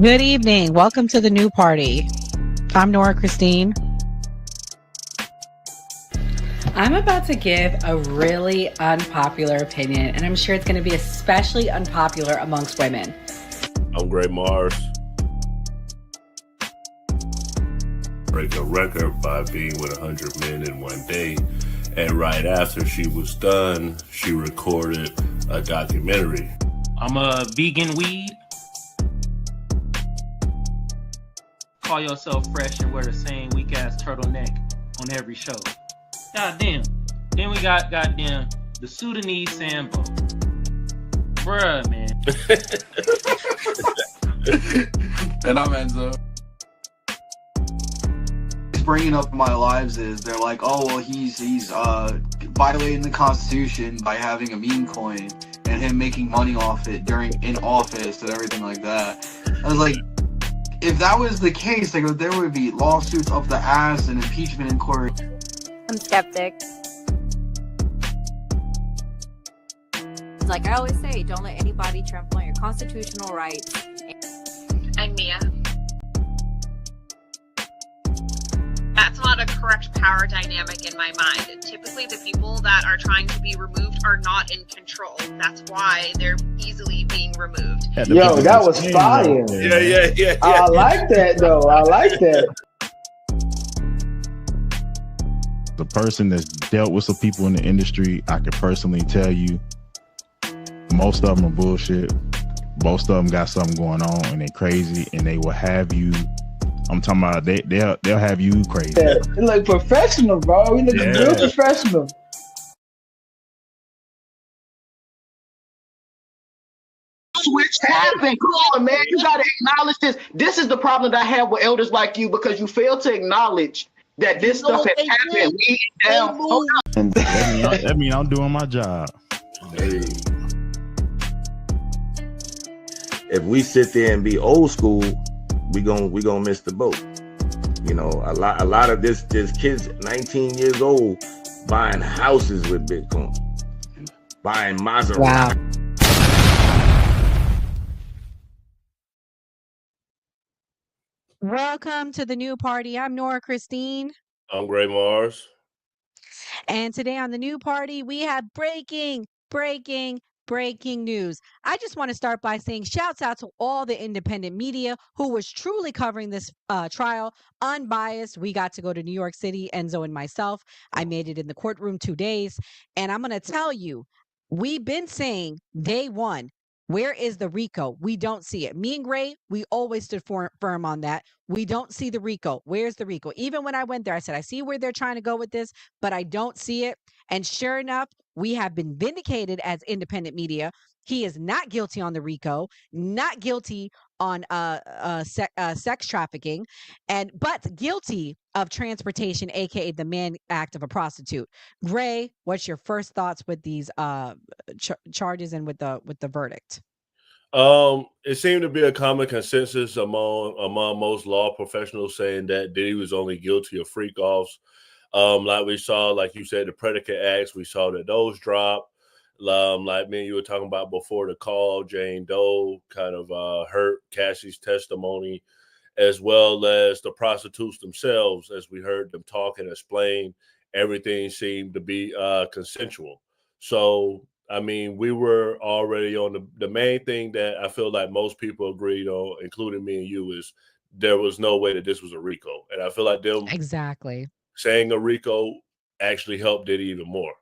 Good evening. Welcome to the new party. I'm Nora Christine. I'm about to give a really unpopular opinion, and I'm sure it's going to be especially unpopular amongst women. I'm Gray Mars. Break a record by being with 100 men in one day. And right after she was done, she recorded a documentary. I'm a vegan weed. Call yourself fresh and wear the same weak ass turtleneck on every show. God damn. Then we got goddamn the Sudanese Sambo. Bruh, man. And I'm Enzo. Bringing up in my lives is they're like, oh well, he's violating the Constitution by having a meme coin and him making money off it in office and everything like that. I was like, if that was the case, like there would be lawsuits up the ass and impeachment inquiry. I'm skeptic. Like I always say, don't let anybody trample on your constitutional rights. I'm Mia. That's not a correct power dynamic in my mind. Typically, the people that are trying to be removed are not in control. That's why they're easily being removed. Yo, that was fire. Yeah. I like that, though. I like that. The person that's dealt with some people in the industry, I can personally tell you, most of them are bullshit. Most of them got something going on and they're crazy, and they will have you. I'm talking about they'll have you crazy. Yeah, you look professional, bro. You look real professional. Switch happened. Come on, man. You gotta acknowledge this. This is the problem that I have with elders like you, because you fail to acknowledge that this stuff has happened. We down. That mean I'm doing my job. Hey. If we sit there and be old school, we gonna miss the boat. You know, a lot of this kids 19 years old buying houses with Bitcoin, buying Maserati. Wow. Welcome to the new party. I'm Nora Christine. I'm Gray Mars. And today on the new party, we have breaking news. I just want to start by saying shouts out to all the independent media who was truly covering this trial, unbiased. We got to go to New York City, Enzo and myself. I made it in the courtroom 2 days. And I'm going to tell you, we've been saying day one, where is the RICO? We don't see it. Me and Gray, we always stood firm on that. We don't see the RICO. Where's the RICO? Even when I went there, I said, I see where they're trying to go with this, but I don't see it. And sure enough, we have been vindicated as independent media. He is not guilty on the RICO, not guilty on sex trafficking, but guilty of transportation, aka the man act of a prostitute. Gray, what's your first thoughts with these charges and with the verdict? It seemed to be a common consensus among most law professionals saying that Diddy was only guilty of freak offs. Like we saw, like you said, the predicate acts, we saw that those dropped. Like me and you were talking about before the call, Jane Doe kind of hurt Cassie's testimony, as well as the prostitutes themselves. As we heard them talk and explain, everything seemed to be consensual. So, I mean, we were already on the main thing that I feel like most people agreed on, including me and you, is there was no way that this was a RICO. And I feel like them exactly saying a RICO actually helped Diddy even more.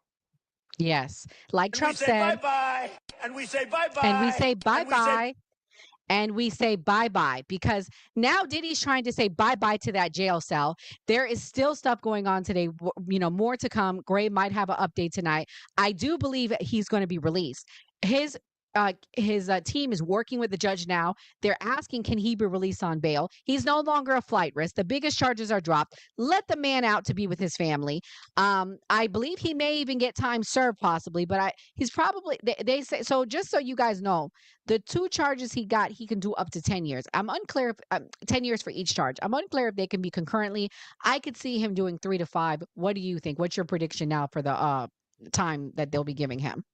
Yes. Like Trump said, bye-bye, and we say bye-bye. And we say bye-bye. And we say bye-bye, because now Diddy's trying to say bye-bye to that jail cell. There is still stuff going on today, more to come. Gray might have an update tonight. I do believe he's going to be released. His team is working with the judge now. They're asking, can he be released on bail? He's no longer a flight risk. The biggest charges are dropped. Let the man out to be with his family. I believe he may even get time served possibly, but he's probably, they say, so just so you guys know, the 2 charges he got, he can do up to 10 years. I'm unclear if 10 years for each charge. I'm unclear if they can be concurrently. I could see him doing 3 to 5. What do you think? What's your prediction now for the time that they'll be giving him?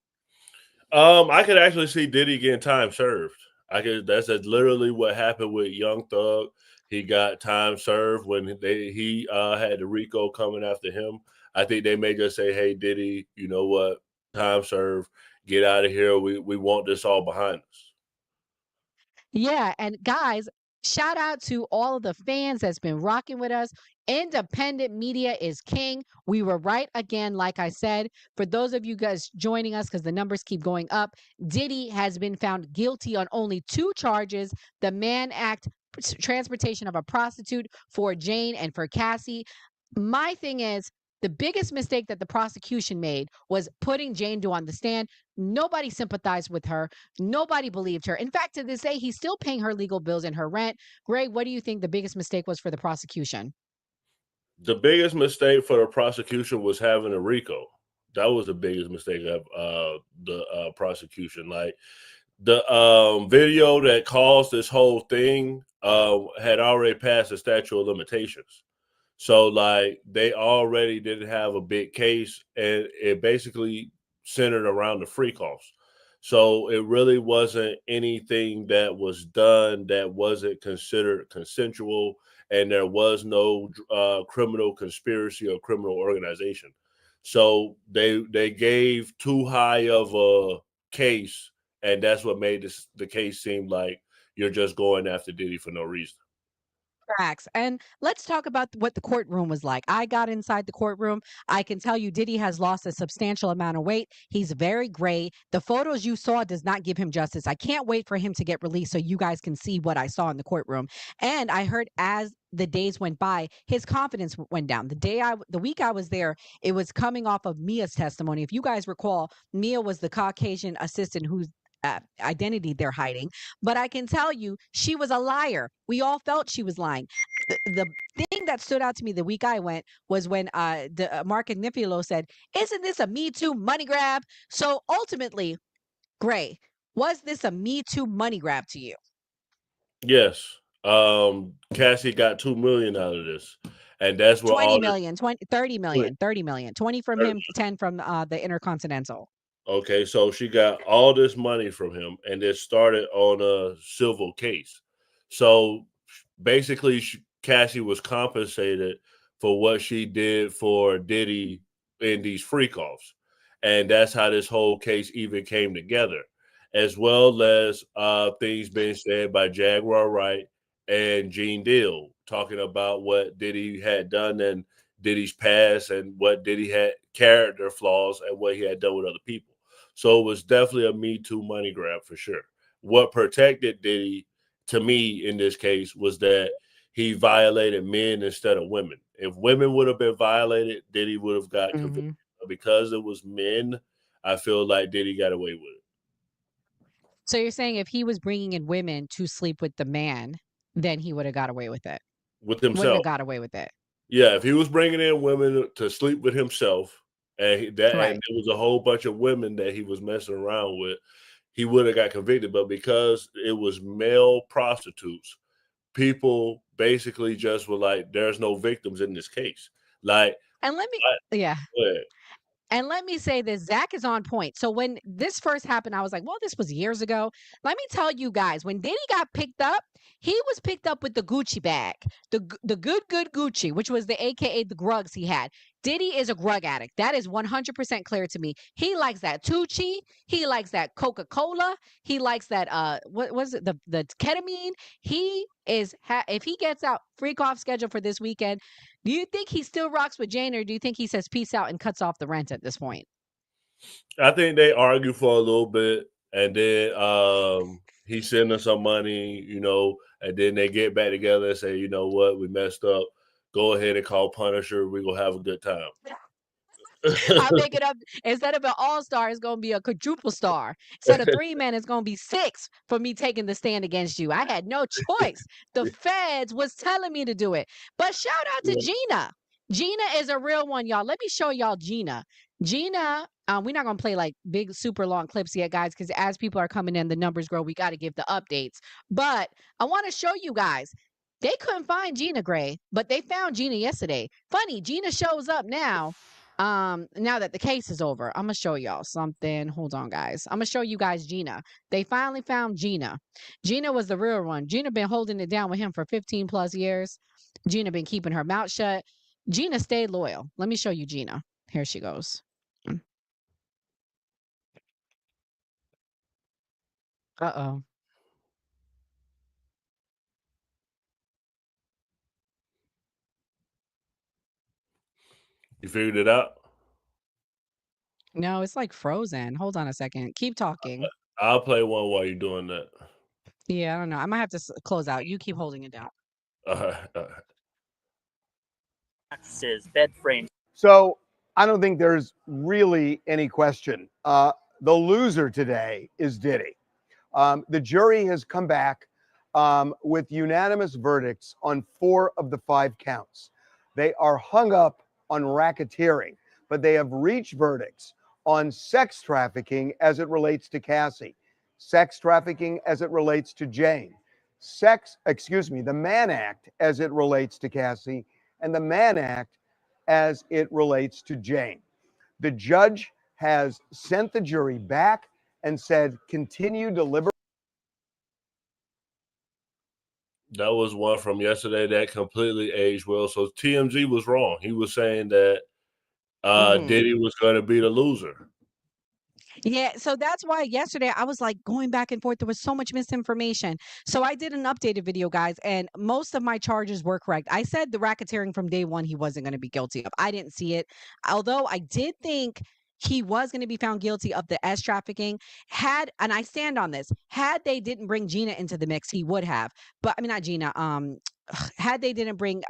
I could actually see Diddy getting time served. That's literally what happened with Young Thug. He got time served when he had the RICO coming after him. I think they may just say, "Hey Diddy, you know what? Time served. Get out of here. We want this all behind us." Yeah, and guys, shout out to all of the fans that's been rocking with us. Independent media is king. We were right again, like I said. For those of you guys joining us, because the numbers keep going up, Diddy has been found guilty on only 2 charges: the Mann Act, transportation of a prostitute for Jane and for Cassie. My thing is, the biggest mistake that the prosecution made was putting Jane Doe on the stand. Nobody sympathized with her. Nobody believed her. In fact, to this day, he's still paying her legal bills and her rent. Greg, what do you think the biggest mistake was for the prosecution? The biggest mistake for the prosecution was having a RICO. That was the biggest mistake of the prosecution. Like the video that caused this whole thing had already passed the statute of limitations. So like they already didn't have a big case, and it basically centered around the freak offs. So it really wasn't anything that was done that wasn't considered consensual, and there was no criminal conspiracy or criminal organization. So they gave too high of a case, and that's what made the case seem like you're just going after Diddy for no reason. Facts. And let's talk about what the courtroom was like. I got inside the courtroom. I can tell you Diddy has lost a substantial amount of weight. He's very gray. The photos you saw does not give him justice. I can't wait for him to get released so you guys can see what I saw in the courtroom. And I heard as the days went by, his confidence went down. The week I was there, it was coming off of Mia's testimony. If you guys recall, Mia was the Caucasian assistant whose identity they're hiding. But I can tell you, she was a liar. We all felt she was lying. The thing that stood out to me the week I went was when Mark Agnifilo said, "Isn't this a Me Too money grab?" So ultimately, Gray, was this a Me Too money grab to you? Yes. Cassie got 2 million out of this. And that's where 20 all this million, 20, 30 million, 30 million, 20 from him, 10 from the Intercontinental. okay, so she got all this money from him, and it started on a civil case. So basically, Cassie was compensated for what she did for Diddy in these freak offs, and that's how this whole case even came together, as well as things being said by Jaguar Wright and Gene Deal talking about what Diddy had done and Diddy's past and what Diddy had character flaws and what he had done with other people. So it was definitely a Me Too money grab for sure. What protected Diddy to me in this case was that he violated men instead of women. If women would have been violated, Diddy would have got convicted. But because it was men, I feel like Diddy got away with it. So you're saying if he was bringing in women to sleep with the man, then he would have got away with it. With Wouldn't himself. have got away with it. Yeah, if he was bringing in women to sleep with himself, and and Right. there was a whole bunch of women that he was messing around with, he would have got convicted. But because it was male prostitutes, people basically just were like, "There's no victims in this case." Like, And let me, yeah. go ahead. And let me say this, Zach is on point. So when this first happened, I was like, well, this was years ago. Let me tell you guys, when Diddy got picked up, he was picked up with the Gucci bag, the good Gucci, which was the AKA the grugs he had. Diddy is a drug addict. That is 100% clear to me. He likes that Tucci. He likes that Coca-Cola. He likes that what was it, the ketamine. He is if he gets out freak off schedule for this weekend, do you think he still rocks with Jane, or do you think he says peace out and cuts off the rent at this point? I think they argue for a little bit, and then he sent her some money, and then they get back together and say, you know what, we messed up. Go ahead and call Punisher. We're gonna have a good time. I'll make it up. Instead of an all-star, it's gonna be a quadruple star. Instead of 3 men, it's gonna be 6 for me taking the stand against you. I had no choice. The feds was telling me to do it. But shout out to Gina. Gina is a real one, y'all. Let me show y'all Gina. Gina, we're not gonna play like big, super long clips yet, guys, because as people are coming in, the numbers grow. We got to give the updates. But I want to show you guys. They couldn't find Gina Gray, but they found Gina yesterday. Funny, Gina shows up now Now that the case is over, I'm gonna show y'all something. Hold on, guys. I'm gonna show you guys Gina. They finally found Gina. Gina was the real one. Gina been holding it down with him for 15 plus years. Gina been keeping her mouth shut. Gina stayed loyal. Let me show you Gina. Here she goes. Uh-oh. You figured it out? No, it's like frozen. Hold on a second. Keep talking. I'll play one while you're doing that. Yeah, I don't know. I might have to close out. You keep holding it down. All right. Bed frame. So I don't think there's really any question. The loser today is Diddy. The jury has come back with unanimous verdicts on 4 of the 5 counts. They are hung up on racketeering, but they have reached verdicts on sex trafficking as it relates to Cassie, sex trafficking as it relates to Jane, the Mann Act as it relates to Cassie, and the Mann Act as it relates to Jane. The judge has sent the jury back and said, continue deliberate. That was one from yesterday that completely aged well. So TMZ was wrong. He was saying that Diddy was going to be the loser. Yeah, so that's why yesterday I was like going back and forth. There was so much misinformation. So I did an updated video, guys, and most of my charges were correct. I said the racketeering from day one he wasn't going to be guilty of. I didn't see it. Although I did think he was going to be found guilty of the S trafficking. And I stand on this, had they didn't bring Gina into the mix, he would have. But I mean, not Gina, had they didn't bring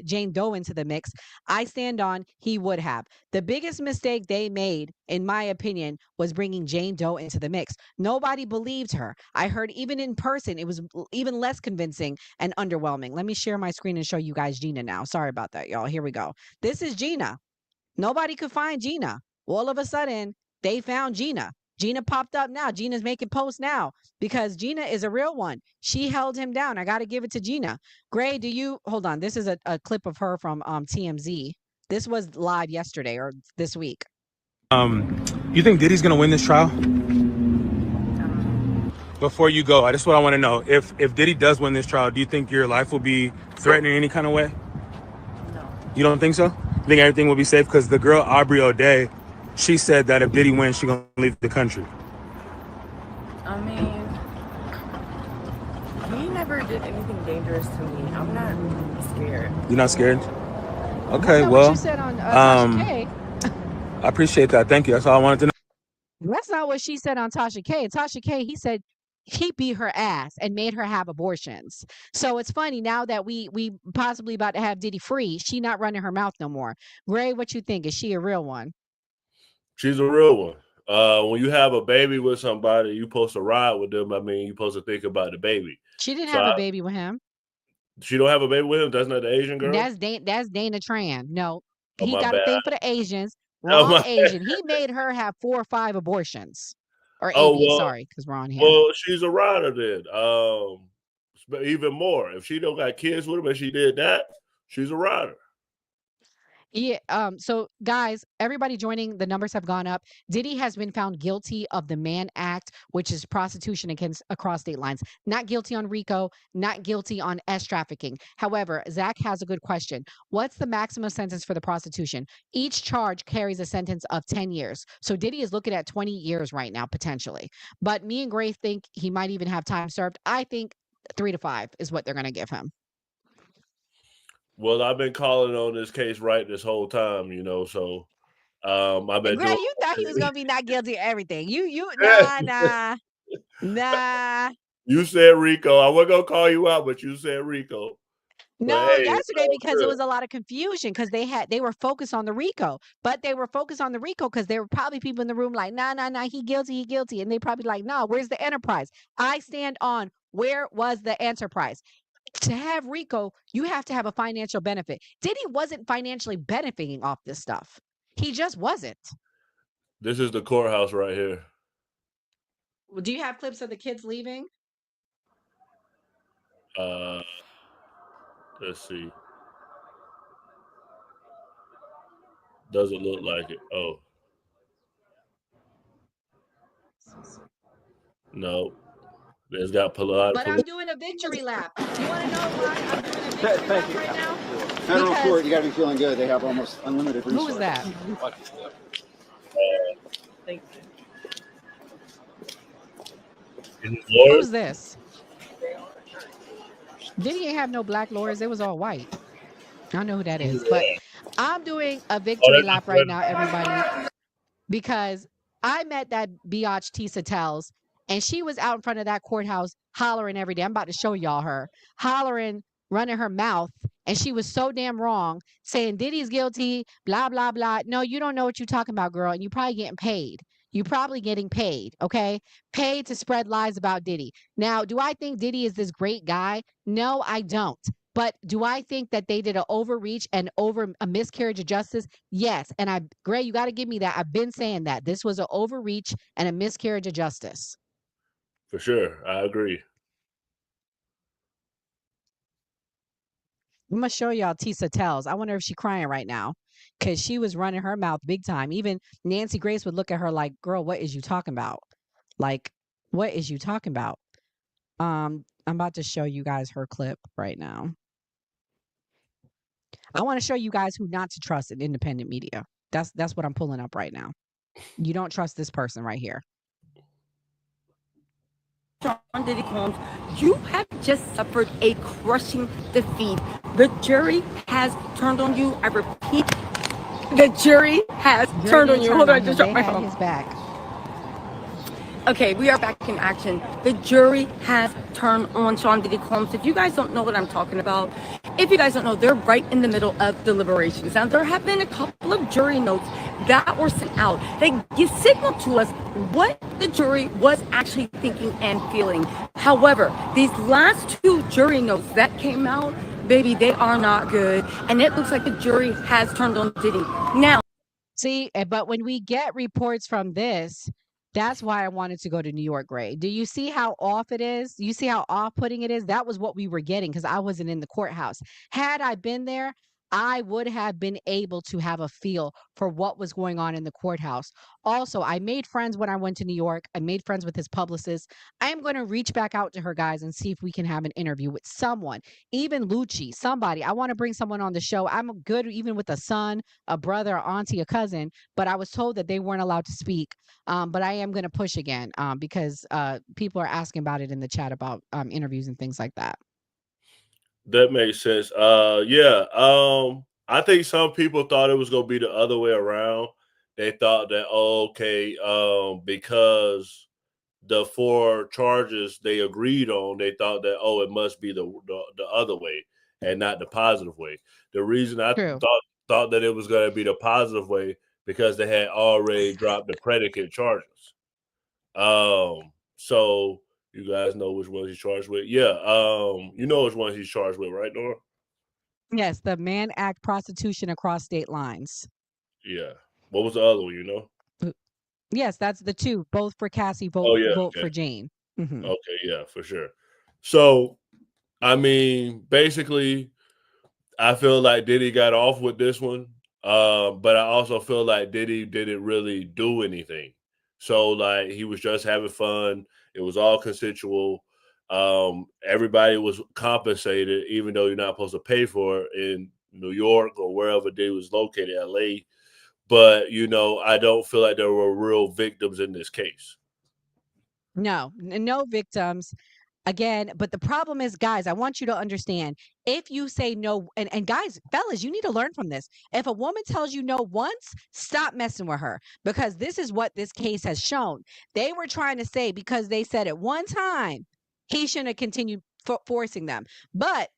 Jane Doe into the mix, I stand on he would have. The biggest mistake they made, in my opinion, was bringing Jane Doe into the mix. Nobody believed her. I heard even in person, it was even less convincing and underwhelming. Let me share my screen and show you guys Gina now. Sorry about that, y'all. Here we go. This is Gina. Nobody could find Gina. All of a sudden, they found Gina. Gina popped up now. Gina's making posts now because Gina is a real one. She held him down. I got to give it to Gina. Gray, do you hold on? This is a clip of her from TMZ. This was live yesterday or this week. You think Diddy's gonna win this trial? Before you go, I just what I want to know. If Diddy does win this trial, do you think your life will be threatened in any kind of way? No. You don't think so? You think everything will be safe? Because the girl Aubrey O'Day, she said that if Diddy wins, she's gonna leave the country. I mean, he never did anything dangerous to me. I'm not scared. You're not scared? Okay, That's not well, what you said on Tasha K. I appreciate that. Thank you. That's all I wanted to know. That's not what she said on Tasha K. Tasha K, he said he beat her ass and made her have abortions. So it's funny now that we possibly about to have Diddy free, she not running her mouth no more. Gray, what you think? Is she a real one? She's a real one. When you have a baby with somebody, you're supposed to ride with them. I mean, you're supposed to think about the baby. She didn't have a baby with him. She don't have a baby with him? That's not the Asian girl? That's Dana Tran. No, Oh, he my got bad. a thing for the Asians. Oh, Wrong my Asian. He made her have 4 or 5 abortions. Or Oh, AB, well, sorry, because we're on here. well, she's a rider then. But even more, if she don't got kids with him and she did that, she's a rider. Yeah. So guys, everybody joining, the numbers have gone up. Diddy has been found guilty of the Mann Act, which is prostitution against across state lines. Not guilty on RICO, not guilty on S trafficking. However, Zach has a good question. What's the maximum sentence for the prostitution? Each charge carries a sentence of 10 years. So Diddy is looking at 20 years right now, potentially. But me and Gray think he might even have time served. I think 3 to 5 is what they're going to give him. Well, I've been calling on this case right this whole time, so I've been Gray, doing. you thought he was gonna be not guilty of everything. You nah. You said Rico. I wasn't gonna call you out, but you said Rico. But No, hey, yesterday because it good. was a lot of confusion because they were focused on the RICO, but they were focused on the RICO because there were probably people in the room like, nah, he guilty, and they probably like, nah, where's the enterprise? I stand on where was the enterprise. To have RICO, you have to have a financial benefit. Diddy wasn't financially benefiting off this stuff. He just wasn't. This is the courthouse right here. Do you have clips of the kids leaving? Let's see. Doesn't look like it. Oh, no. There's got a lot of But police. I'm doing a victory lap. You want to know why I'm doing a victory lap right now? Federal Because court, you gotta be feeling good. They have almost unlimited resources. who is that? Who's this? Diddy ain't have no black lawyers. It was all white. I don't know who that is, but I'm doing a victory lap right now, everybody, because I met that biatch Tisa Tells, and she was out in front of that courthouse hollering every day. I'm about to show y'all her hollering, running her mouth, and she was so damn wrong, saying Diddy's guilty, blah blah blah. No, you don't know what you're talking about, girl, and you probably getting paid. You probably getting paid, okay? Paid to spread lies about Diddy. Now, do I think Diddy is this great guy? No, I don't. But do I think that they did an overreach and over a miscarriage of justice? Yes. And Gray, you got to give me that. I've been saying that this was an overreach and a miscarriage of justice. For sure. I agree. I'm gonna show y'all Tisa Tells. I wonder if she's crying right now because she was running her mouth big time. Even Nancy Grace would look at her like, "Girl, what is you talking about? Like, what is you talking about?" I'm about to show you guys her clip right now. I want to show you guys who not to trust in independent media. That's what I'm pulling up right now. You don't trust this person right here. Sean Diddy Combs, you have just suffered a crushing defeat. The jury has turned on you. I repeat, the jury has turned on you. Hold on, I just dropped my phone. His back. Okay, we are back in action. The jury has turned on Sean Diddy Combs. If you guys don't know what I'm talking about, if you guys don't know, they're right in the middle of deliberations. Now, there have been a couple of jury notes that were sent out that signal to us what the jury was actually thinking and feeling. However, these last two jury notes that came out, baby, they are not good. And it looks like the jury has turned on Diddy. Now, see, but when we get reports from this, that's why I wanted to go to New York, Gray. Do you see how off it is? You see how off-putting it is? That was what we were getting because I wasn't in the courthouse. Had I been there, I would have been able to have a feel for what was going on in the courthouse. Also, I made friends when I went to New York. I made friends with his publicist. I am going to reach back out to her, guys, and see if we can have an interview with someone, even Lucci, somebody. I want to bring someone on the show. I'm good even with a son, a brother, a auntie, a cousin, but I was told that they weren't allowed to speak. But I am going to push again because people are asking about it in the chat about interviews and things like that. That makes sense. Yeah. I think some people thought it was gonna be the other way around. They thought that, okay, because the 4 charges they agreed on, they thought that, it must be the other way and not the positive way. The reason I thought that it was gonna be the positive way because they had already dropped the predicate charges. So you guys know which ones he's charged with? Yeah. You know which ones he's charged with, right, Nora? Yes, the Mann Act prostitution across state lines. Yeah. What was the other one, you know? Yes, that's the 2. Both for Cassie, vote for Jane. Mm-hmm. Okay, yeah, for sure. So, I mean, basically, I feel like Diddy got off with this one. But I also feel like Diddy didn't really do anything. So, like, he was just having fun. It was all consensual. Everybody was compensated, even though you're not supposed to pay for it in New York or wherever Diddy was located, LA. But, I don't feel like there were real victims in this case. No victims. Again, but the problem is, guys, I want you to understand, if you say no, and guys, fellas, you need to learn from this. If a woman tells you no once, stop messing with her, because this is what this case has shown. They were trying to say because they said it one time, he shouldn't have continued forcing them. But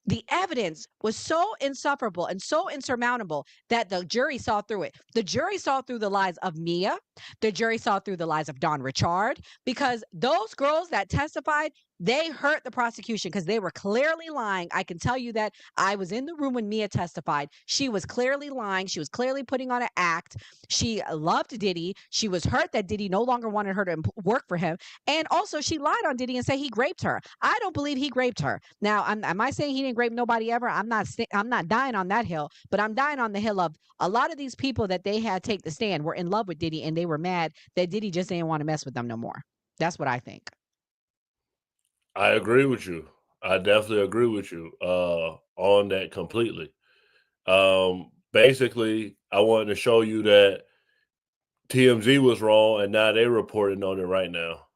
the evidence was so insufferable and so insurmountable that the jury saw through it. The jury saw through the lies of Mia. The jury saw through the lies of Don Richard, because those girls that testified, They hurt the prosecution because they were clearly lying. I can tell you that. I was in the room when Mia testified. She was clearly lying. She was clearly putting on an act. She loved Diddy. She was hurt that Diddy no longer wanted her to work for him. And also, she lied on Diddy and said he raped her. I don't believe he raped her. Now, am I saying he didn't rape nobody ever? I'm not dying on that hill, but I'm dying on the hill of a lot of these people that they had take the stand were in love with Diddy and they were mad that Diddy just didn't want to mess with them no more. That's what I think. I agree with you. I definitely agree with you on that completely. Basically, I wanted to show you that TMZ was wrong, and now they're reporting on it right now.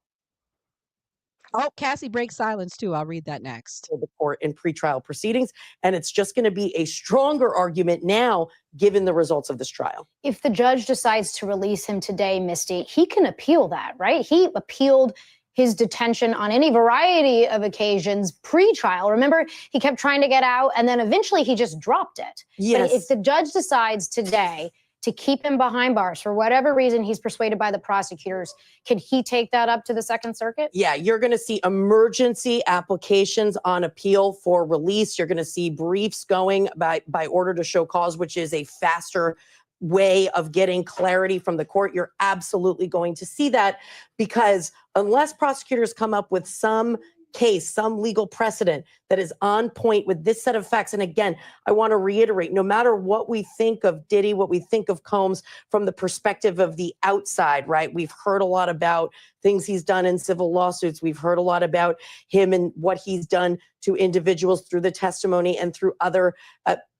Oh, Cassie breaks silence too. I'll read that next. The court in pretrial proceedings, and it's just going to be a stronger argument now, given the results of this trial. If the judge decides to release him today, Misty, he can appeal that, right? He appealed his detention on any variety of occasions pre-trial. Remember, he kept trying to get out, and then eventually he just dropped it. Yes. But if the judge decides today to keep him behind bars for whatever reason he's persuaded by the prosecutors, can he take that up to the Second Circuit? Yeah, you're going to see emergency applications on appeal for release. You're going to see briefs going by order to show cause, which is a faster way of getting clarity from the court. You're absolutely going to see that, because unless prosecutors come up with some case, some legal precedent that is on point with this set of facts. And again, I want to reiterate, no matter what we think of Diddy, what we think of Combs from the perspective of the outside, right? We've heard a lot about things he's done in civil lawsuits. We've heard a lot about him and what he's done to individuals through the testimony and through other,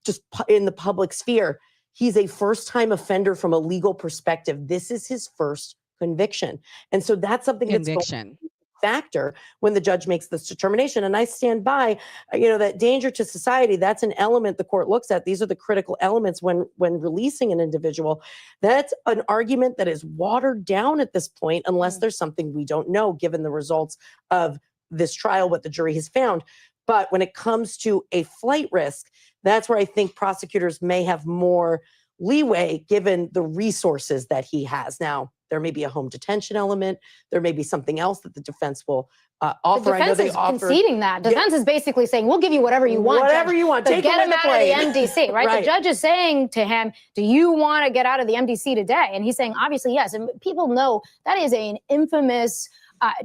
just in the public sphere. He's a first-time offender from a legal perspective. This is his first conviction. And so that's something that's going to be a factor when the judge makes this determination. And I stand by, that danger to society, that's an element the court looks at. These are the critical elements when releasing an individual. That's an argument that is watered down at this point, unless there's something we don't know, given the results of this trial, what the jury has found. But when it comes to a flight risk, that's where I think prosecutors may have more leeway given the resources that he has. Now, there may be a home detention element. There may be something else that the defense will offer. The defense is conceding that. Defense is basically saying, we'll give you whatever you want. Whatever judge, you want. But Take get him him out of the MDC, right? Right. The judge is saying to him, do you want to get out of the MDC today? And he's saying, obviously, yes. And people know that is an infamous,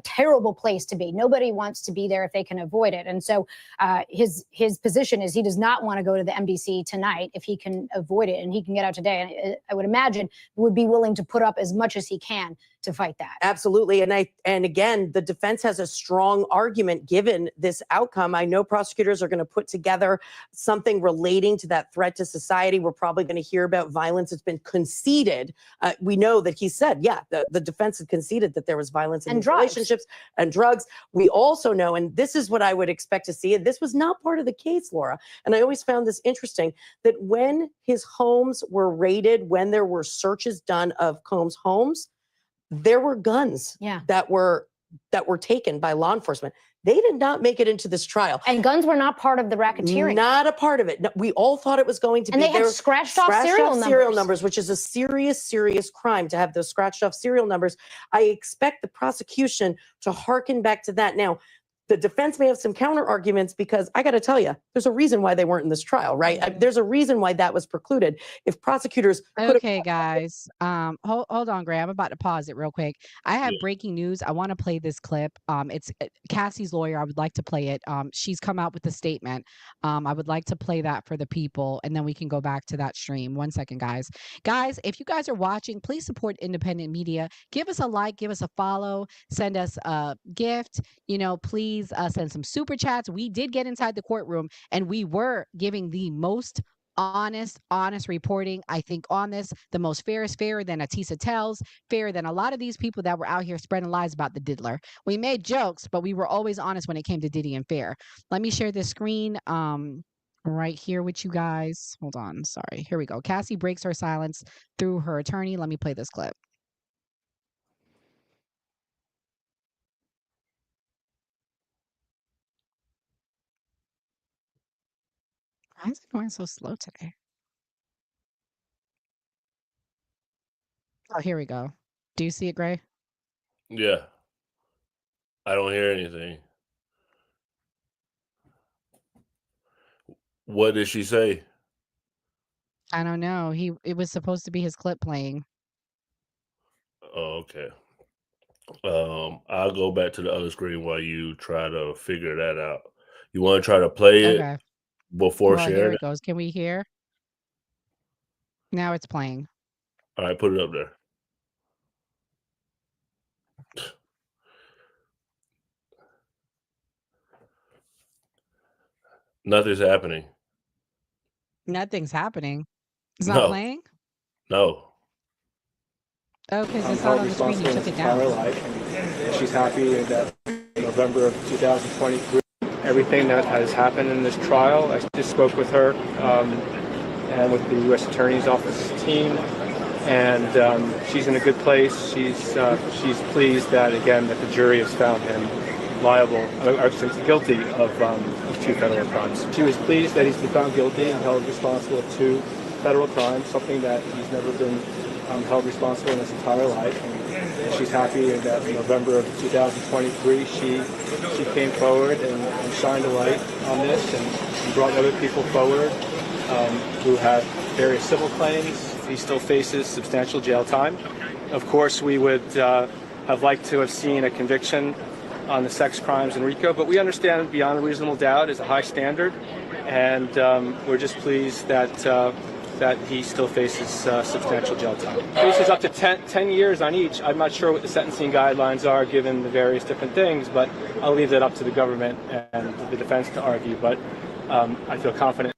terrible place to be. Nobody wants to be there if they can avoid it. And so his position is he does not want to go to the MDC tonight if he can avoid it, and he can get out today. And I would imagine would be willing to put up as much as he can to fight that. Absolutely. And again, the defense has a strong argument given this outcome. I know prosecutors are going to put together something relating to that threat to society. We're probably going to hear about violence. It's been conceded. We know that he said, the defense had conceded that there was violence in relationships and drugs. We also know, and this is what I would expect to see, and this was not part of the case, Laura, and I always found this interesting, that when his homes were raided, when there were searches done of Combs' homes, there were guns that were taken by law enforcement. They did not make it into this trial. And guns were not part of the racketeering. Not a part of it. No, we all thought it was going to be. And they had scratched off serial numbers, which is a serious, serious crime to have those scratched off serial numbers. I expect the prosecution to hearken back to that. Now, the defense may have some counter arguments, because I got to tell you, there's a reason why they weren't in this trial, right? There's a reason why that was precluded. If prosecutors Okay, guys, hold on, Gray. I'm about to pause it real quick. I have breaking news. I want to play this clip. It's Cassie's lawyer. I would like to play it. She's come out with a statement. I would like to play that for the people, and then we can go back to that stream. 1 second, guys. Guys, if you guys are watching, please support independent media. Give us a like, give us a follow, send us a gift. Please send some super chats. We did get inside the courtroom, and we were giving the most honest reporting, I think, on this. The most fairest, fairer than Atisa Tells, fairer than a lot of these people that were out here spreading lies about the diddler. We made jokes, but we were always honest when it came to Diddy and Fair. Let me share this screen right here with you guys. Hold on. Sorry. Here we go. Cassie breaks her silence through her attorney. Let me play this clip. Why is it going so slow today? Oh, here we go. Do you see it, Gray? Yeah. I don't hear anything. What did she say? I don't know. It was supposed to be his clip playing. Oh, okay. I'll go back to the other screen while you try to figure that out. You want to try to play it Okay. before Well, here sharing it it? goes. Can we hear? Now it's playing. All right, put it up there. Nothing's happening. Nothing's happening. It's not No, playing? no. Oh, because it's not Held on the screen. You responsible in took his it entire down. life, and she's happy that in November of 2023, everything that has happened in this trial, I just spoke with her and with the U.S. Attorney's Office team, and she's in a good place. She's pleased that, again, that the jury has found him guilty of 2 federal crimes. She was pleased that he's been found guilty and held responsible of 2 federal crimes, something that he's never been held responsible in his entire life. And she's happy that in November of 2023, she came forward and shined a light on this and brought other people forward who have various civil claims. He still faces substantial jail time. Of course, we would have liked to have seen a conviction on the sex crimes in RICO, but we understand beyond a reasonable doubt is a high standard, and we're just pleased that he still faces substantial jail time. Faces up to 10 years on each. I'm not sure what the sentencing guidelines are given the various different things, but I'll leave that up to the government and the defense to argue, but I feel confident.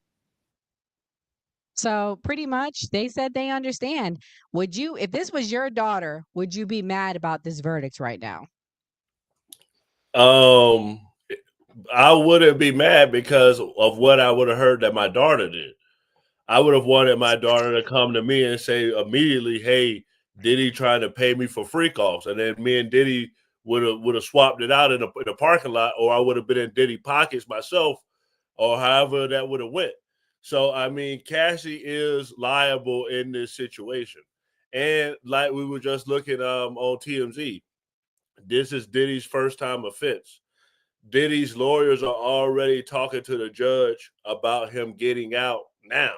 So pretty much they said they understand. Would you, if this was your daughter, would you be mad about this verdict right now? I wouldn't be mad because of what I would have heard that my daughter did. I would have wanted my daughter to come to me and say immediately, "Hey, Diddy trying to pay me for freak offs," and then me and Diddy would have swapped it out in the parking lot, or I would have been in Diddy pockets myself, or however that would have went. So I mean, Cassie is liable in this situation, and like we were just looking on TMZ, this is Diddy's first time offense. Diddy's lawyers are already talking to the judge about him getting out now.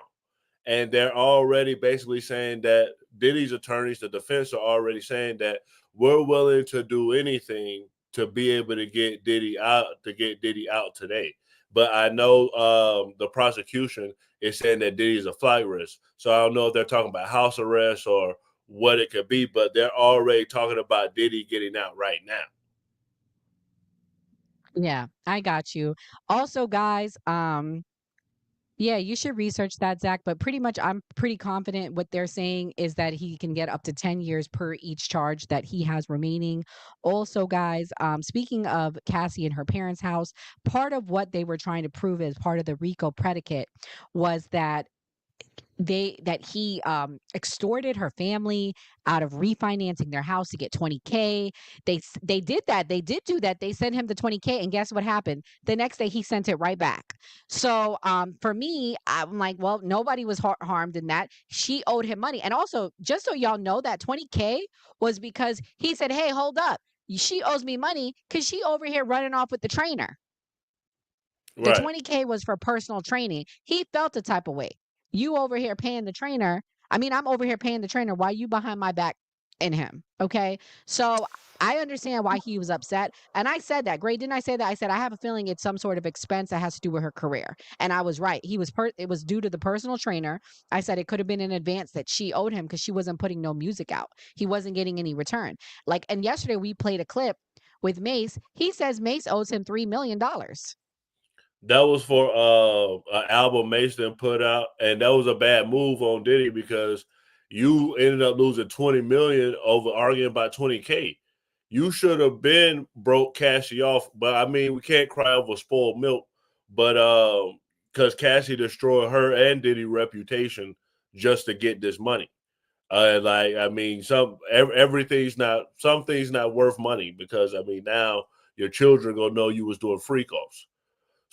And they're already basically saying that Diddy's attorneys, the defense, are already saying that we're willing to do anything to be able to get Diddy out today. But I know the prosecution is saying that Diddy's a flight risk. So I don't know if they're talking about house arrest or what it could be, but they're already talking about Diddy getting out right now. Yeah, I got you. Also, guys, yeah, you should research that, Zach. But pretty much, I'm pretty confident what they're saying is that he can get up to 10 years per each charge that he has remaining. Also, guys, speaking of Cassie and her parents' house, part of what they were trying to prove as part of the RICO predicate was that he extorted her family out of refinancing their house to get 20K. They did that. They did do that. They sent him the 20K, and guess what happened? The next day he sent it right back. So for me, I'm like, well, nobody was harmed in that. She owed him money. And also, just so y'all know, that 20K was because he said, "Hey, hold up. She owes me money because she over here running off with the trainer." The Right. 20K was for personal training. He felt the type of way. You over here paying the trainer. I mean, I'm over here paying the trainer while you behind my back in him. Okay. So I understand why he was upset. And I said that. Great. Didn't I say that? I said, I have a feeling it's some sort of expense that has to do with her career. And I was right. It was due to the personal trainer. I said it could have been in advance that she owed him because she wasn't putting no music out. He wasn't getting any return. And yesterday we played a clip with Mace. He says Mace owes him $3 million. That was for an album Mason put out, and that was a bad move on Diddy because you ended up losing 20 million over arguing about 20K. You should have been broke Cassie off, but I mean we can't cry over spoiled milk. But because Cassie destroyed her and Diddy reputation just to get this money. I mean, some things not worth money because I mean now your children gonna know you was doing freak offs.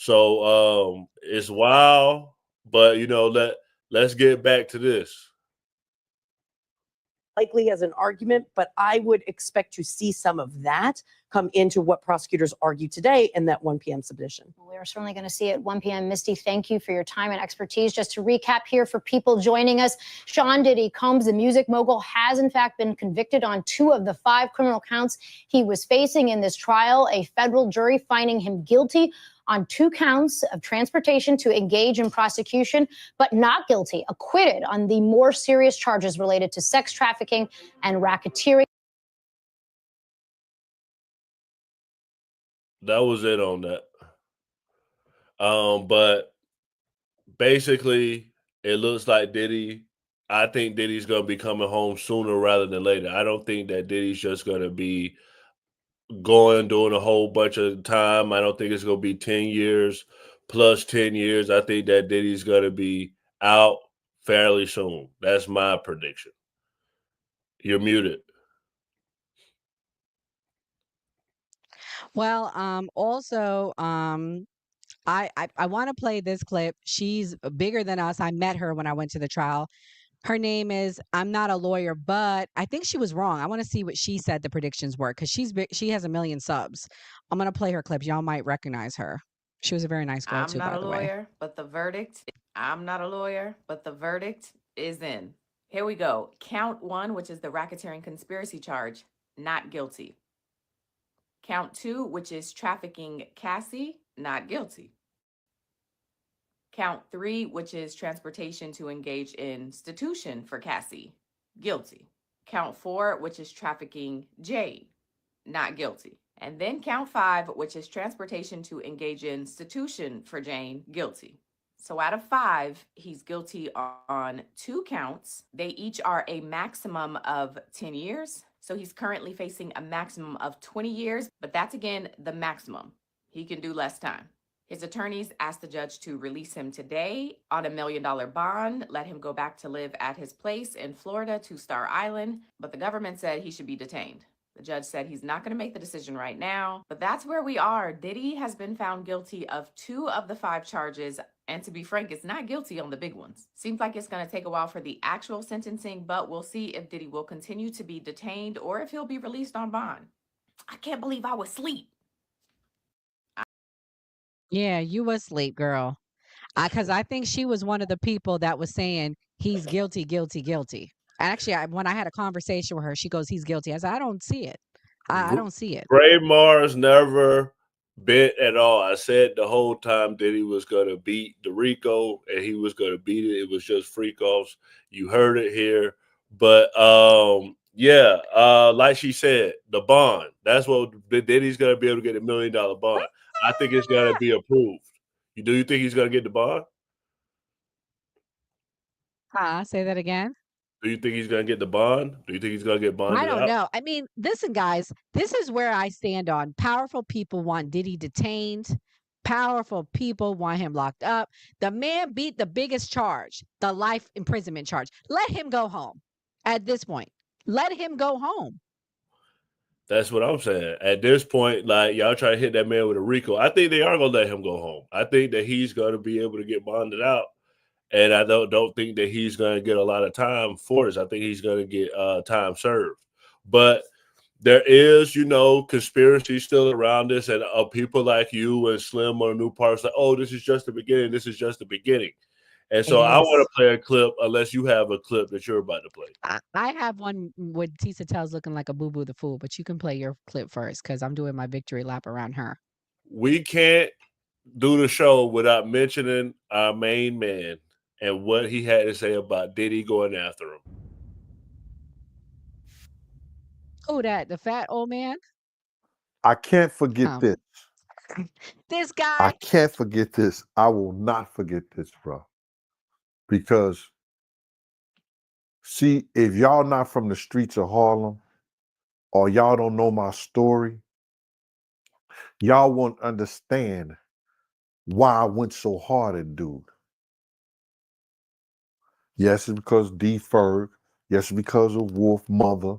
So it's wild, but let's get back to this. likely as an argument, but I would expect to see some of that come into what prosecutors argue today in that 1 p.m. submission. We are certainly going to see it at 1 p.m. Misty, thank you for your time and expertise. Just to recap here for people joining us, Sean Diddy Combs, the music mogul, has in fact been convicted on 2 of the 5 criminal counts he was facing in this trial. A federal jury finding him guilty on 2 counts of transportation to engage in prosecution, but not guilty, acquitted on the more serious charges related to sex trafficking and racketeering. That was it on that. But basically, it looks like I think Diddy's going to be coming home sooner rather than later. I don't think that Diddy's just going to be doing a whole bunch of time. I don't think it's going to be 10 years plus 10 years. I think that Diddy's going to be out fairly soon. That's my prediction. You're muted. Well, also, I want to play this clip. She's bigger than us. I met her when I went to the trial. Her name is, I'm not a lawyer, but I think she was wrong. I want to see what she said the predictions were because she has 1 million subs. I'm going to play her clip. Y'all might recognize her. She was a very nice girl I'm too, not by a the way. lawyer, but the verdict, I'm not a lawyer, but the verdict is in. Here we go. Count 1, which is the racketeering conspiracy charge, not guilty. Count 2, which is trafficking Cassie, not guilty. Count 3, which is transportation to engage in institution for Cassie, guilty. Count 4, which is trafficking Jade, not guilty. And then count 5, which is transportation to engage in institution for Jane, guilty. So out of 5, he's guilty on 2 counts. They each are a maximum of 10 years. So he's currently facing a maximum of 20 years, but that's again the maximum. He can do less time. His attorneys asked the judge to release him today on $1 million bond, let him go back to live at his place in Florida, 2-Star Island, but the government said he should be detained. The judge said he's not going to make the decision right now, but that's where we are. Diddy has been found guilty of 2 of the 5 charges, and to be frank, it's not guilty on the big ones. Seems like it's going to take a while for the actual sentencing, but we'll see if Diddy will continue to be detained or if he'll be released on bond. I can't believe I was asleep. Yeah, you was asleep, girl. Because I think she was one of the people that was saying he's guilty, guilty, guilty. Actually, when I had a conversation with her, she goes, "He's guilty." I said, "I don't see it. I don't see it." Gray Mars never bent at all. I said the whole time that he was going to beat the Rico and he was going to beat it. It was just freak offs. You heard it here. But yeah, like she said, the bond. That's what Diddy's going to be able to get $1 million bond. I think it's going to be approved. Do you think he's going to get the bond? Say that again. Do you think he's going to get the bond? Do you think he's going to get bonded I don't out? know. I mean, listen, guys, this is where I stand on. Powerful people want Diddy detained. Powerful people want him locked up. The man beat the biggest charge, the life imprisonment charge. Let him go home at this point. Let him go home. That's what I'm saying. At this point, like, y'all try to hit that man with a Rico. I think they are going to let him go home. I think that he's going to be able to get bonded out. And I don't think that he's going to get a lot of time for this. I think he's going to get time served. But there is, conspiracy still around this. And people like you and Slim on New Parts like, oh, this is just the beginning. This is just the beginning. And so I want to play a clip unless you have a clip that you're about to play. I have one with Tisa Tells looking like a boo-boo the fool, but you can play your clip first because I'm doing my victory lap around her. We can't do the show without mentioning our main man and what he had to say about Diddy going after him. Who that? The fat old man? I can't forget this. This guy. I can't forget this. I will not forget this, bro. Because, see, if y'all not from the streets of Harlem or y'all don't know my story, y'all won't understand why I went so hard at dude. Yes, it's because D. Ferg. Yes, it's because of Wolf Mother.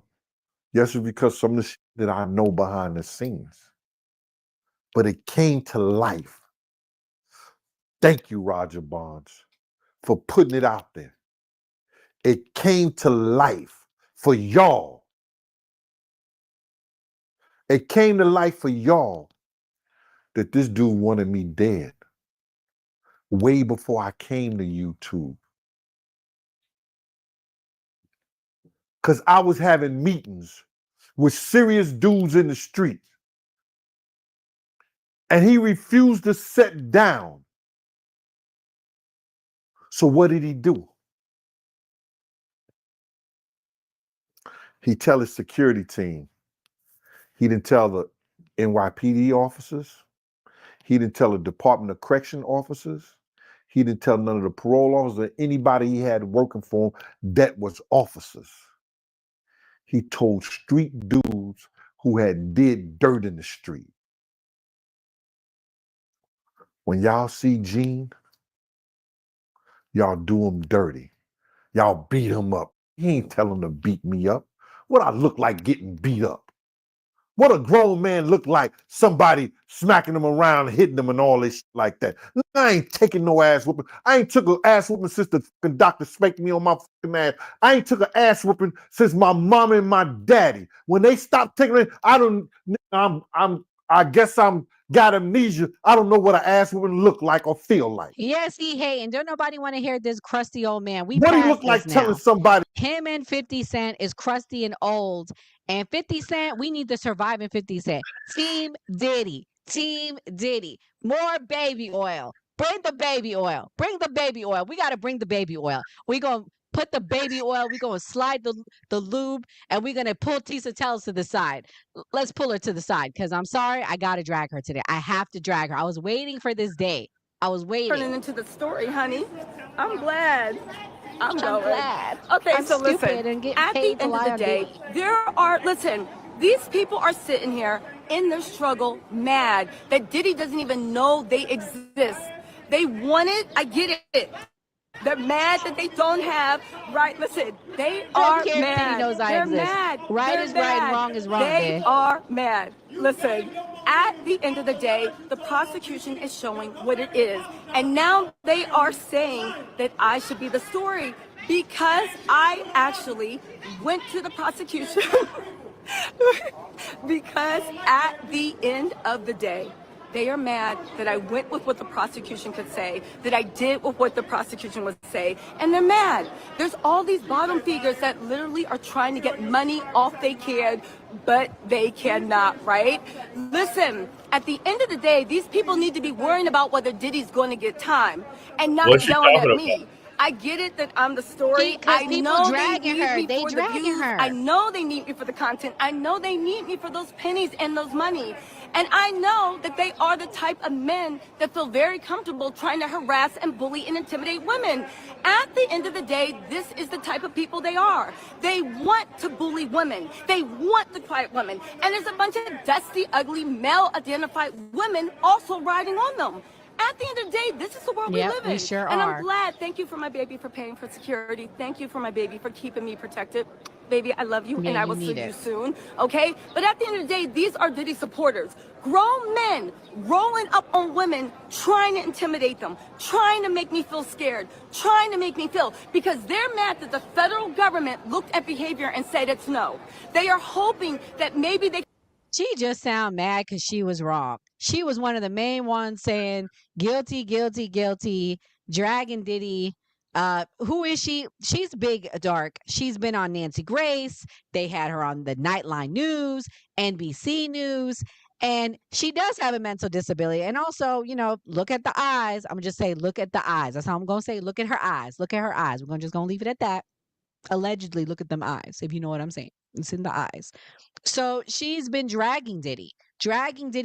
Yes, it's because some of the shit that I know behind the scenes. But it came to life. Thank you, Roger Bonds, for putting it out there. It came to life for y'all. It came to light for y'all that this dude wanted me dead way before I came to YouTube. Because I was having meetings with serious dudes in the street. And he refused to sit down. So what did he do? He tell his security team. He didn't tell the NYPD officers. He didn't tell the Department of Correction officers. He didn't tell none of the parole officers or anybody he had working for him that was officers. He told street dudes who had did dirt in the street. When y'all see Gene, y'all do him dirty. Y'all beat him up. He ain't tell him to beat me up. What I look like getting beat up? What a grown man look like, somebody smacking him around, hitting him and all this shit like that. I ain't taking no ass whooping. I ain't took an ass whooping since the fucking doctor spanked me on my fucking ass. I ain't took an ass whooping since my mom and my daddy. When they stopped taking it, I guess I'm got amnesia. I don't know what an ass whooping look like or feel like. Yes, he hating. Don't nobody want to hear this crusty old man. We What do you passed look like this telling now. somebody? Him and 50 Cent is crusty and old. And 50 Cent, we need to survive in 50 Cent. Team Diddy. Team Diddy. More baby oil. Bring the baby oil. Bring the baby oil. We got to bring the baby oil. We going to put the baby oil. We going to slide the lube. And we're going to pull Tisa Tells to the side. Let's pull her to the side. Because I'm sorry, I got to drag her today. I have to drag her. I was waiting for this day. I was waiting. Turning into the story, honey. I'm glad. I'm glad. Okay, I'm so stupid listen. and getting At the paid to end of lie the on day, Diddy. these people are sitting here in their struggle, mad that Diddy doesn't even know they exist. They want it. I get it. They're mad that they don't have, right? Listen, they Don't are care if Diddy mad. knows I They're exist. mad. Right They're is right and mad. wrong is wrong, They man. are mad. Listen, at the end of the day, the prosecution is showing what it is. And now they are saying that I should be the story because I actually went to the prosecution. Because at the end of the day, they are mad that I went with what the prosecution could say, that I did with what the prosecution would say, and they're mad. There's all these bottom feeders that literally are trying to get money off they can, but they cannot, right? Listen, at the end of the day, these people need to be worrying about whether Diddy's going to get time and not What's she yelling talking at about? me. I get it that I'm the story. Because I people know they dragging need her. me They for the dragging views. her. I know they need me for the content. I know they need me for those pennies and those money. And I know that they are the type of men that feel very comfortable trying to harass and bully and intimidate women. At the end of the day, this is the type of people they are. They want to bully women. They want the quiet women. And there's a bunch of dusty, ugly, male-identified women also riding on them. At the end of the day, this is the world we live in. we sure and are. I'm glad. Thank you for my baby for paying for security. Thank you for my baby for keeping me protected. Baby, I love you, Yeah, and I you will see need you it. soon, okay? But at the end of the day, these are Diddy supporters. Grown men rolling up on women, trying to intimidate them, trying to make me feel scared, trying to make me feel, because they're mad that the federal government looked at behavior and said it's no. They are hoping that maybe they She just sound mad because she was wrong. She was one of the main ones saying guilty, guilty, guilty, dragging Diddy. Who is she? She's big dark. She's been on Nancy Grace. They had her on the Nightline News, NBC News, and she does have a mental disability. And also, look at the eyes. I'm gonna just say, look at the eyes. That's how I'm gonna say. Look at her eyes. Look at her eyes. We're gonna leave it at that. Allegedly, look at them eyes. If you know what I'm saying, it's in the eyes. So she's been dragging Diddy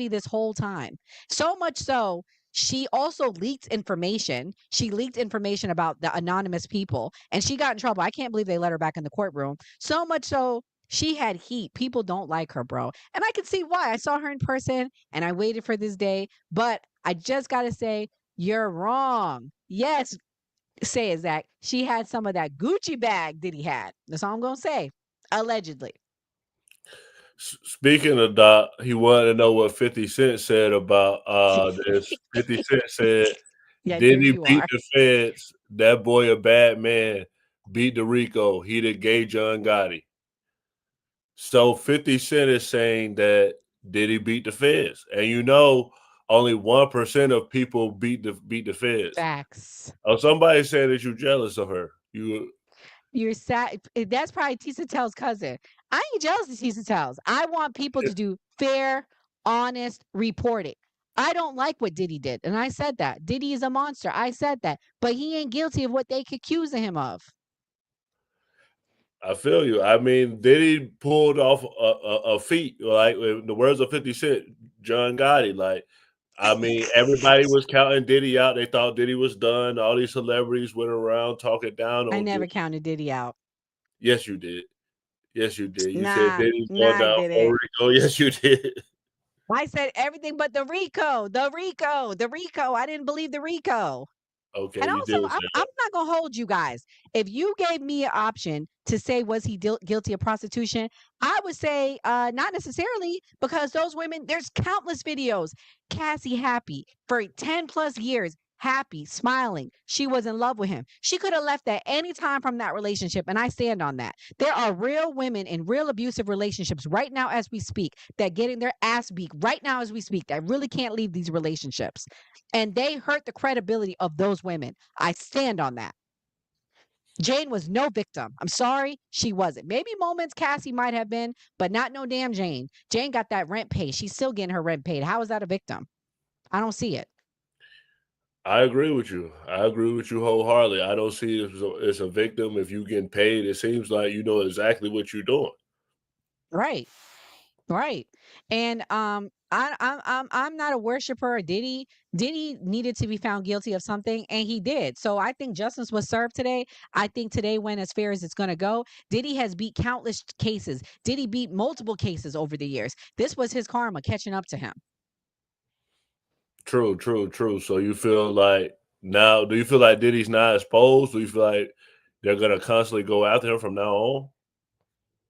this whole time. So much so, she also leaked information. She leaked information about the anonymous people, and she got in trouble. I can't believe they let her back in the courtroom. So much so, she had heat. People don't like her, bro. And I can see why. I saw her in person, and I waited for this day. But I just got to say, you're wrong. Yes, say it, Zach. She had some of that Gucci bag Diddy had. That's all I'm going to say. Allegedly. Speaking of Doc, he wanted to know what 50 Cent said about this. 50 Cent said, Yeah, I knew Diddy you beat are. the feds. That boy a bad man. Beat the Rico. He the gay John Gotti. So 50 Cent is saying that Diddy beat the feds, and only 1% of people beat the feds. Facts. Oh, somebody saying that you're jealous of her. You're sad. That's probably Tisa Tell's cousin. I ain't jealous of Tisa Tell's. I want people to do fair, honest reporting. I don't like what Diddy did, and I said that. Diddy is a monster. I said that, but he ain't guilty of what they accusing him of. I feel you. I mean, Diddy pulled off a feat, like in the words of 50 Cent, John Gotti. Like, I mean, everybody was counting Diddy out. They thought Diddy was done. All these celebrities went around talking down I on never Diddy. counted Diddy out. Yes, you did. Yes, you did. You said Nah, Diddy's going I down didn't. Puerto Rico. Yes, you did. I said everything but the Rico. I didn't believe the Rico. Okay, And you also, did I'm, say I'm that. not going to hold you guys. If you gave me an option to say, was he guilty of prostitution? I would say not necessarily, because those women, there's countless videos. Cassie happy for 10 plus years, happy, smiling. She was in love with him. She could have left at any time from that relationship. And I stand on that. There are real women in real abusive relationships right now as we speak that getting their ass beat right now as we speak that really can't leave these relationships. And they hurt the credibility of those women. I stand on that. Jane was no victim. I'm sorry, she wasn't. Maybe moments Cassie might have been, but not no damn Jane. Jane got that rent paid. She's still getting her rent paid. How is that a victim? I don't see it. I agree with you. I agree with you wholeheartedly. I don't see it as a victim. If you getting paid, it seems like you know exactly what you're doing. Right. Right. And I'm not a worshiper of Diddy. Diddy needed to be found guilty of something, and he did. So I think justice was served today. I think today went as fair as it's gonna go. Diddy has beat countless cases. Diddy beat multiple cases over the years. This was his karma catching up to him. True, true, true. So you feel like now, do you feel like Diddy's not exposed? Do you feel like they're gonna constantly go after him from now on?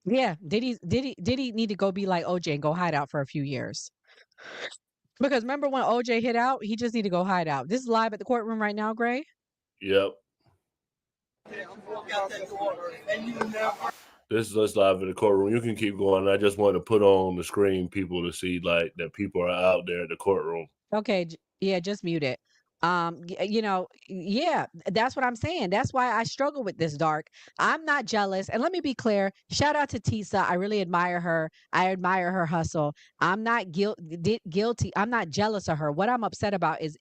Yeah, Diddy need to go be like OJ and go hide out for a few years. Because remember when OJ hit out, he just need to go hide out. This is live at the courtroom right now, Gray. Yep. This is us live in the courtroom. You can keep going. I just want to put on the screen people to see like that people are out there at the courtroom. Okay, yeah, just mute it. Yeah, that's what I'm saying. That's why I struggle with this, Dark. I'm not jealous. And let me be clear. Shout out to Tisa. I really admire her. I admire her hustle. I'm not guilty. I'm not jealous of her. What I'm upset about is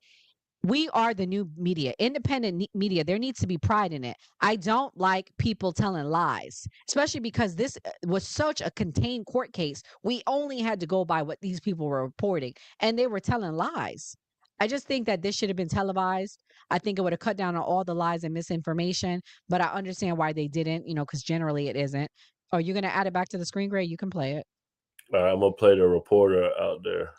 we are the new media, independent media. There needs to be pride in it. I don't like people telling lies, especially because this was such a contained court case. We only had to go by what these people were reporting, and they were telling lies. I just think that this should have been televised. I think it would have cut down on all the lies and misinformation, but I understand why they didn't, because generally it isn't. Oh, you're going to add it back to the screen, Gray? You can play it. All right, I'm gonna play the reporter out there.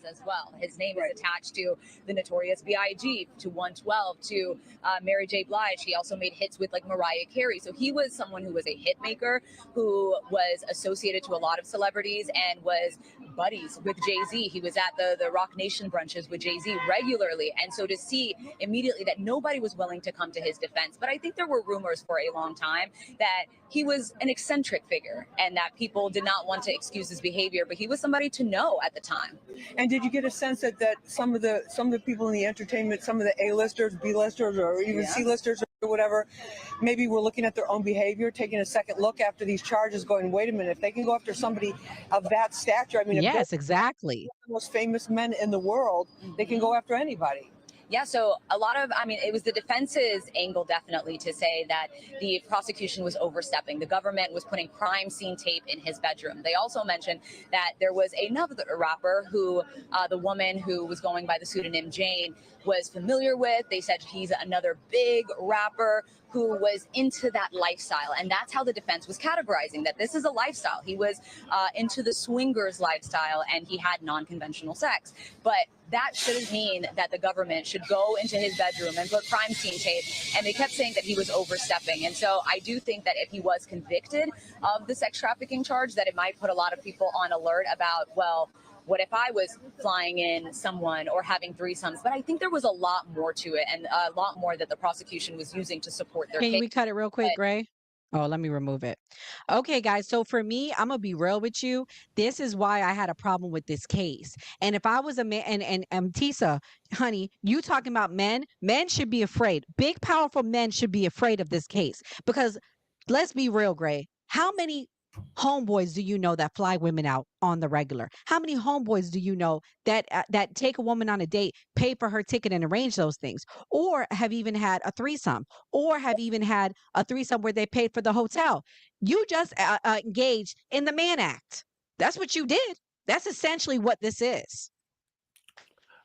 As well. His name is attached to the Notorious B.I.G., to 112, to Mary J. Blige. He also made hits with like Mariah Carey. So he was someone who was a hit maker, who was associated to a lot of celebrities and was buddies with Jay-Z. He was at the Rock Nation brunches with Jay-Z regularly. And so to see immediately that nobody was willing to come to his defense. But I think there were rumors for a long time that he was an eccentric figure and that people did not want to excuse his behavior, but he was somebody to know at the time. And did you get a sense that some of the people in the entertainment, some of the A-listers, B-listers, or even C-listers or whatever, maybe were looking at their own behavior, taking a second look after these charges, going, wait a minute, if they can go after somebody of that stature, I mean, yes, exactly. The most famous men in the world, they can go after anybody. Yeah, so it was the defense's angle definitely to say that the prosecution was overstepping. The government was putting crime scene tape in his bedroom. They also mentioned that there was another rapper who the woman who was going by the pseudonym Jane was familiar with. They said he's another big rapper who was into that lifestyle. And that's how the defense was categorizing that this is a lifestyle. He was into the swingers lifestyle and he had non-conventional sex. But that shouldn't mean that the government should go into his bedroom and put crime scene tape. And they kept saying that he was overstepping. And so I do think that if he was convicted of the sex trafficking charge, that it might put a lot of people on alert about, well, what if I was flying in someone or having threesomes? But I think there was a lot more to it and a lot more that the prosecution was using to support their case. Can we cut it real quick, Gray? Oh, let me remove it. Okay, guys. So for me, I'm gonna be real with you. This is why I had a problem with this case. And if I was a man, and Tisa, honey, you talking about men? Men should be afraid. Big, powerful men should be afraid of this case because let's be real, Gray. How many homeboys do you know that fly women out on the regular? How many homeboys do you know that take a woman on a date, pay for her ticket, and arrange those things, or have even had a threesome, or have even had a threesome where they paid for the hotel? You just engaged in the man act. That's what you did. That's essentially what this is.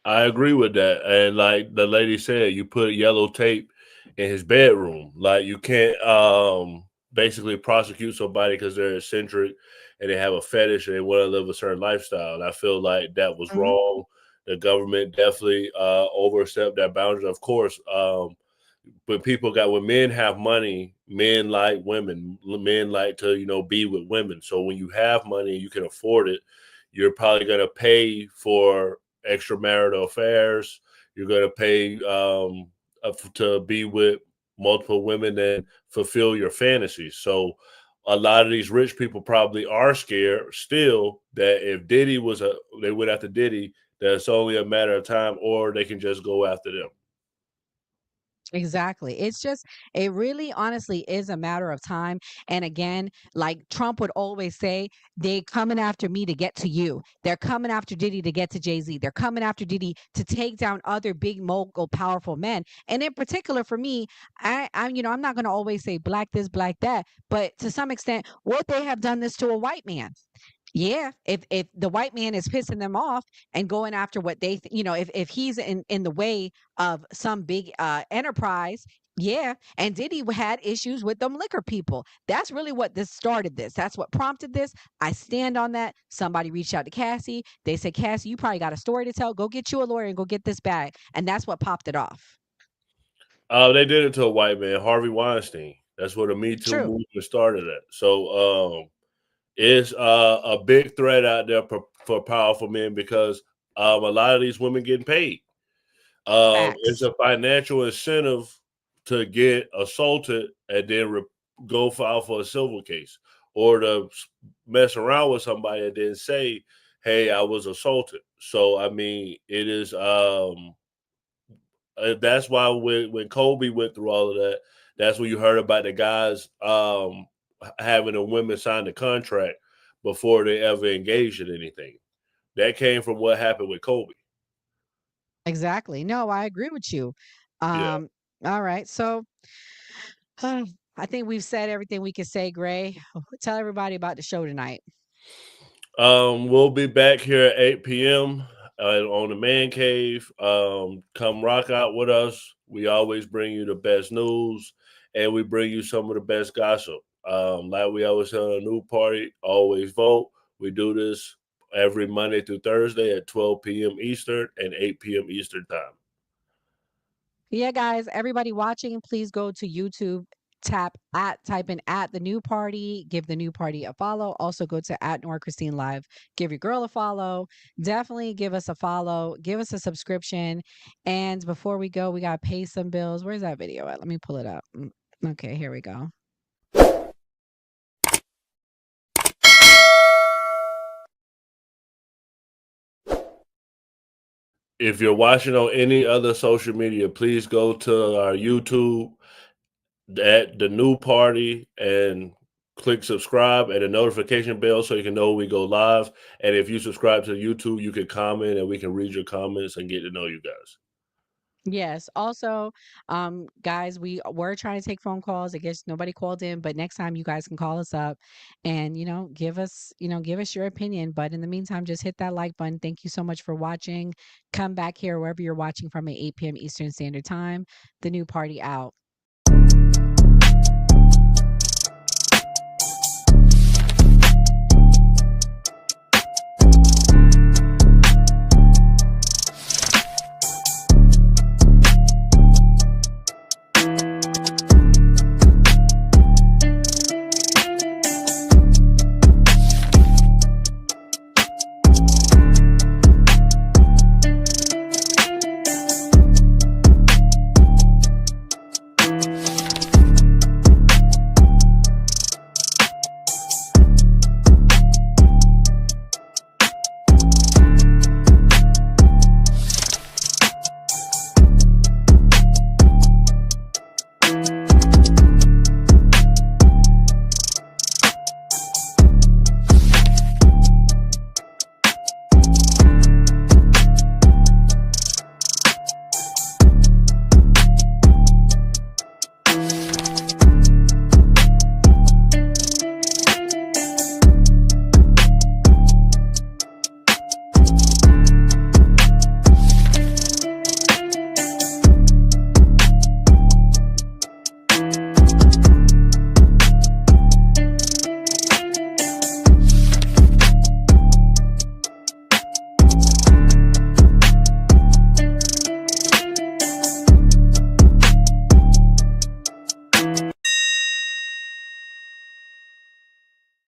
I agree with that. And like the lady said, you put yellow tape in his bedroom. Like you can't basically prosecute somebody because they're eccentric and they have a fetish and they want to live a certain lifestyle. And I feel like that was Mhm. wrong. The government definitely overstepped that boundary. Of course, when men have money, men like women. Men like to be with women. So when you have money and you can afford it, you're probably going to pay for extramarital affairs. You're going to pay to be with multiple women and fulfill your fantasies. So a lot of these rich people probably are scared still that if they went after Diddy, that it's only a matter of time, or they can just go after them. Exactly. It really honestly is a matter of time. And again, like Trump would always say, they coming after me to get to you. They're coming after Diddy to get to Jay-Z. They're coming after Diddy to take down other big mogul powerful men. And in particular for me, I'm not gonna always say black this, black that, but to some extent, would they have done this to a white man? Yeah, if the white man is pissing them off and going after what if he's in the way of some big enterprise, yeah. And Diddy had issues with them liquor people. That's really what this started. That's what prompted this. I stand on that. Somebody reached out to Cassie. They said, Cassie, you probably got a story to tell. Go get you a lawyer and go get this bag. And that's what popped it off. They did it to a white man, Harvey Weinstein. That's where the Me Too True. movement started at. So it's a big threat out there for powerful men because a lot of these women getting paid. It's Facts. a financial incentive to get assaulted and then go file for a civil case, or to mess around with somebody and then say, "Hey, I was assaulted." So I mean, it is. That's why when Kobe went through all of that, that's when you heard about the guys having the women sign the contract before they ever engaged in anything. That came from what happened with Kobe. Exactly. No, I agree with you. Yeah. Um, all right. So I think we've said everything we can say, Gray. Tell everybody about the show tonight. We'll be back here at 8 p.m. On the Man Cave. Come rock out with us. We always bring you the best news, and we bring you some of the best gossip. Like we always say on a new party, always vote. We do this every Monday through Thursday at 12 p.m. Eastern and 8 p.m. Eastern time. Yeah, guys, everybody watching, please go to YouTube, type in at the new party, give the new party a follow. Also go to at Nora Christine Live, give your girl a follow. Definitely give us a follow, give us a subscription. And before we go, we got to pay some bills. Where's that video at? Let me pull it up. Okay, here we go. If you're watching on any other social media, please go to our YouTube at the new party and click subscribe and the notification bell so you can know when we go live. And if you subscribe to YouTube, you can comment and we can read your comments and get to know you guys. Yes. Also, guys, we were trying to take phone calls. I guess nobody called in, but next time you guys can call us up and, give us your opinion. But in the meantime, just hit that like button. Thank you so much for watching. Come back here wherever you're watching from at 8 p.m. Eastern Standard Time. The new party out.